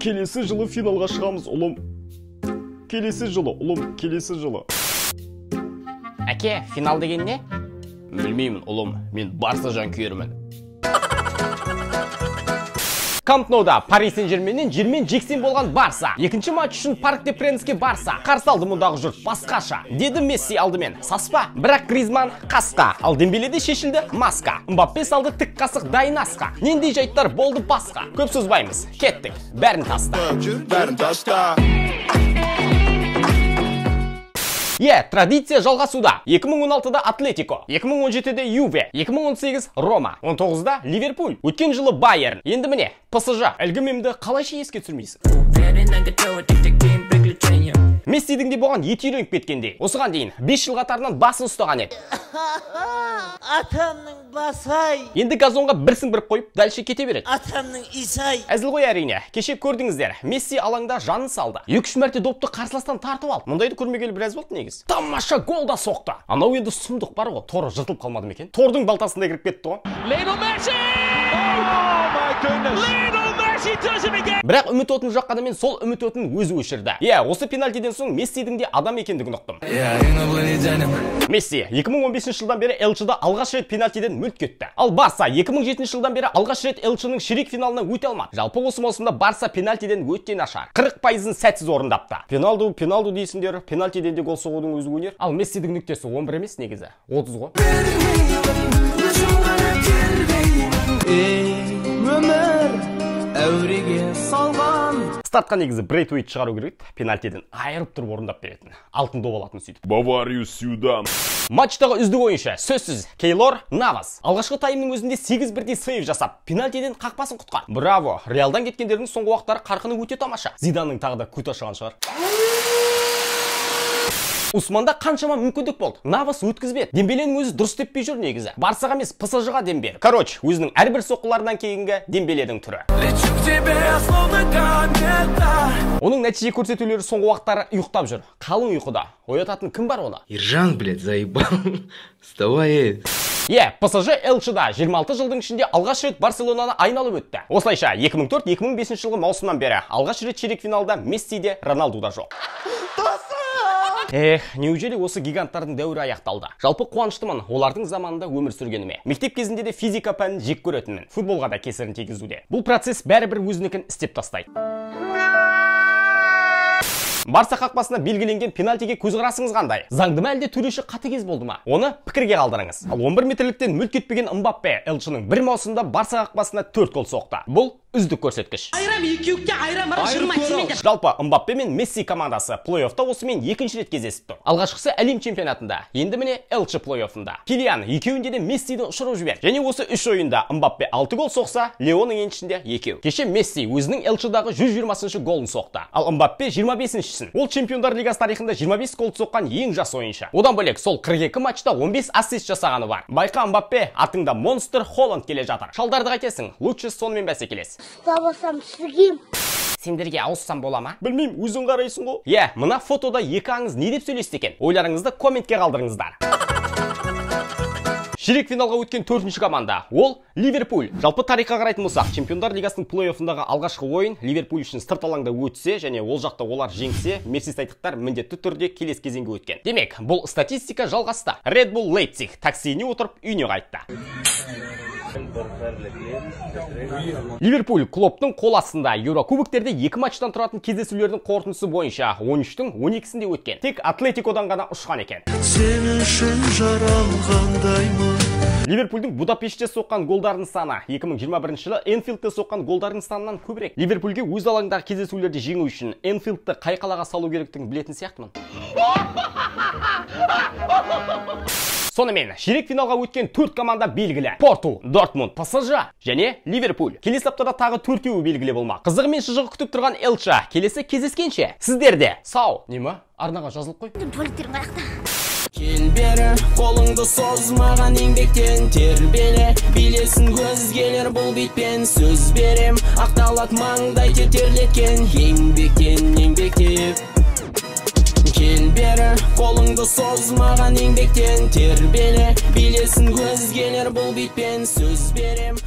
Келесі жылы финалға шығамыз, ұлым. Келесі жылы, ұлым, келесі жылы. Әке, финал деген не? Білмеймін, ұлым, мен Барса жанкүйерімін. Камп Ноуда Пари Сен-Жерменнен жермен жексен болған Барса. Екінші матч үшін Парк де Пренске Барса. Қарсы алды мұндағы жұрт басқаша. Деді Месси алдымен саспа, бірақ Гризман қасқа. Ал Дембеледе шешілді маска. Мбаппе салды тік қасық дайын асқа. Нендей жайттар болды басқа. Көп созбаймыз, кеттік, бәрін таста. Традиция жалғасуда. 2016-да Атлетико, 2017-де Юве, 2018 Рома, 19-да Ливерпуль, өткен жылы Байерн. Енді міне, ПСЖ. Әлгі мемді қалайша еске түсірмейсің? Мессидің де болған еті үйреніп кеткенде. Осыған дейін 5 жыл қатарынан басын ұстаған еді. Атамның басай. Енді газонға бірсін біріп қойып, дальше кете береді. Атамның исай. Әзіл ғой әрине. Кеше көрдіңіздер, Месси алаңда жанын салды. 2-3 мәрте допты қарсыластан тартып алды. Мұндайды көрмегелі біраз болды негіз. Тамаша гол да соқты. Анау енді сұмдық бар ғой. Торы жыртылып қалмады ма екен? Тордың балтасында кіріп кетті ғой. Бірақ үміт отын жаққанымен сол үміт отын өзі өшірді. Осы пенальтиден соң Мессидің де адам екендігін ұқтым. Месси 2015 жылдан бері Элчыда алғаш рет пенальтиден мүлт кетті. Ал Барса 2007 жылдан бері алғаш рет Элчының ширек финалына өте алмады. Жалпы осы маусымда Барса пенальтиден өте нашар. 40%-ын сәтсіз орындапты. Пеналду дейсіңдер, пенальтиден де гол соғудың өзі өнер. Ал Мессидің нүктесі 11 емес негізі, 30 ғой. Әуреге салған. Стартқа негізі Брейтуит шығару керек, пенальтиден айырып тұрып орындап беретін. Алтын доп алатын сөйтіп. Баварию сюда. Матчтағы үздік ойыншы сөзсіз Кейлор Навас. Алғашқы таймның өзінде 8-1 сейв жасап, пенальтиден қақпасын құтқан. Браво! Реалдан кеткендердің соңғы уақыттары қарқыны өте тамаша. Зиданның тағы да күт ашыған шығар. Усманда қаншама мүмкіндік болды. Навас өткізбеді. Дембеленің өзі дұрыс теппей жүр негізі. Барсаға емес, ПСЖ-ға дем берді. Короче, өзінің әрбір соққыларынан кейінгі Дембеледің түрі. Оның нәтиже көрсетулері соңғы уақыттары ұйықтап жүр. Қалың ұйқыда. Оятатын кім бар оны? Ержан, блядь, заебал. Вставай. ПСЖ Элчыда 26 жылдың ішінде алғаш рет Барселонаны айналып өтті. Осылайша 2004-2005 жылғы маусымнан бері алғаш рет ширек финалда Месси де, Роналду да жоқ. Неужели осы гиганттардың дәуірі аяқталды? Жалпы қуаныштымын олардың заманында өмір сүргеніме. Мектеп кезінде де физика пәнін жек көретінмін. Футболға да кесірін тигізуде. Бұл процесс бәрібір өзінікін істеп тастайды. Барса қақпасына белгіленген пенальтиге көзқарасыңыз қандай? Заңды ма әлде төреші қатыгез болды ма? Оны пікірге қалдырыңыз. Ал 11 метрліктен мүлт кетпеген Мбаппе Элчының бір маусымда Барса қақпасына 4 гол соқты. Бұл үздік көрсеткіш. Жалпы Мбаппе мен Месси командасы плей-оффта осымен екінші рет кездесіп тұр. Алғашқысы әлем чемпионатында, енді міне Элчы плей-оффында. Килиан екеуінде де Мессиді ұшырып жіберді. Және осы 3 ойында Мбаппе 6 гол соқса, Леоның еншісінде 2. Кеше Месси өзінің Элчыдағы 120-шы голын соқты. Ал Мбаппе 25-шісін. Ол чемпиондар лигасы тарихында 25 гол соққан ең жас ойыншы. Одан бөлек сол 42 матчта 15 ассист жасағаны бар. Байқа Мбаппе, артыңда монстр Холланд келе жатыр. Шалдарды қайтесің, лучше сонымен бәсекелес. Табасам сізгем. Сендерге ауыссам бола ма? Білмеймін, өзің қарайсың ғой. Мына фотода екі аңыз не деп сөйлесті екен? Ойларыңызды комментке қалдырыңыздар. Ширек финалға өткен 4-ші команда. Ол Ливерпуль. Жалпы тарихқа қарайтын болсақ, чемпиондар лигасының плей-оффындағы алғашқы ойын Ливерпуль үшін сырт алаңда өтсе және ол жақта олар жеңсе, мерсисайдықтар міндетті түрде келесі кезеңге өткен. Демек, бұл статистика жалғасты. Red Bull Leipzig таксиіне отырып үйіне қайтты. Ливерпуль клубтың қол астында Еурокубоктерде 2 матчтан тұратын кездесулердің қорытындысы бойынша 13-тің 12-сінде өткен. Тек Атлетикодан ғана ұшқан екен. Сен үшін жаралғандаймын. Ливерпульдің Будапештте соққан голдардың саны 2021 жылы Энфилдте соққан голдардың санынан көбірек. Ливерпульге өз алаңдағы кездесулерді жеңу үшін Энфилдті қай қалаға салу керектігін білетін сияқтымын. Сонымен, ширек финалға өткен 4 команда белгілі. Порту, Дортмунд, ПСЖ және Ливерпуль. Келесі аптада тағы 4-еуі белгілі болмақ. Қызығы мен шыжығы күтіп тұрған Элчы келесі кездескенше. Сіздерде сау. Неме? Арнаға жазылып қой. Туалеттерің қаяқта? Кел бері, қолыңды созмаған еңбектен тербеле. Билесін көзгелер бұл битпен сөз берем. Ақталат маңдай тетерлеткен еңбектеп. Кел бері, қолыңды созмаған еңбектен тербеле. Билесін көзгелер бұл битпен сөз берем.